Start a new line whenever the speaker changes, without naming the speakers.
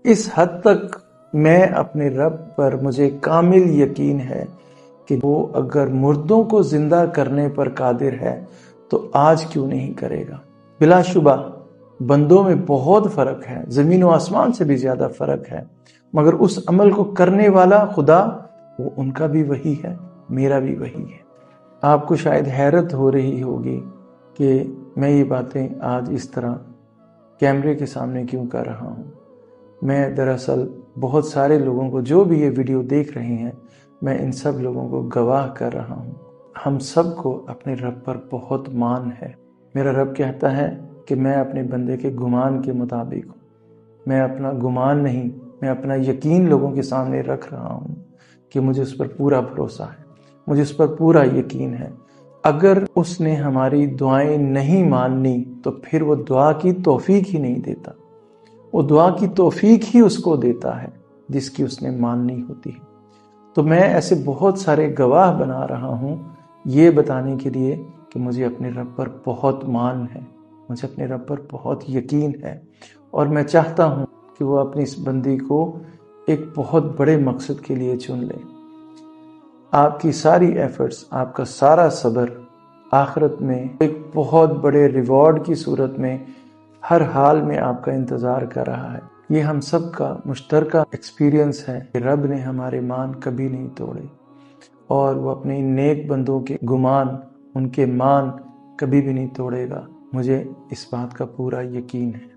اس حد تک میں اپنے رب پر مجھے کامل یقین ہے کہ وہ اگر مردوں کو زندہ کرنے پر قادر ہے تو آج کیوں نہیں کرے گا۔ بلا شبہ بندوں میں بہت فرق ہے، زمین و آسمان سے بھی زیادہ فرق ہے، مگر اس عمل کو کرنے والا خدا وہ ان کا بھی وہی ہے، میرا بھی وہی ہے۔ آپ کو شاید حیرت ہو رہی ہوگی کہ میں یہ باتیں آج اس طرح کیمرے کے سامنے کیوں کر رہا ہوں۔ میں دراصل بہت سارے لوگوں کو جو بھی یہ ویڈیو دیکھ رہے ہیں، میں ان سب لوگوں کو گواہ کر رہا ہوں۔ ہم سب کو اپنے رب پر بہت مان ہے۔ میرا رب کہتا ہے کہ میں اپنے بندے کے گمان کے مطابق ہوں۔ میں اپنا گمان نہیں، میں اپنا یقین لوگوں کے سامنے رکھ رہا ہوں کہ مجھے اس پر پورا بھروسہ ہے، مجھے اس پر پورا یقین ہے۔ اگر اس نے ہماری دعائیں نہیں ماننی تو پھر وہ دعا کی توفیق ہی نہیں دیتا۔ وہ دعا کی توفیق ہی اس کو دیتا ہے جس کی اس نے ماننی ہوتی ہے۔ تو میں ایسے بہت سارے گواہ بنا رہا ہوں یہ بتانے کے لیے کہ مجھے اپنے رب پر بہت مان ہے، مجھے اپنے رب پر بہت یقین ہے، اور میں چاہتا ہوں کہ وہ اپنی اس بندی کو ایک بہت بڑے مقصد کے لیے چن لے۔ آپ کی ساری ایفرٹس، آپ کا سارا صبر آخرت میں ایک بہت بڑے ریوارڈ کی صورت میں ہر حال میں آپ کا انتظار کر رہا ہے۔ یہ ہم سب کا مشترکہ ایکسپیرینس ہے کہ رب نے ہمارے مان کبھی نہیں توڑے، اور وہ اپنے نیک بندوں کے گمان، ان کے مان کبھی بھی نہیں توڑے گا۔ مجھے اس بات کا پورا یقین ہے۔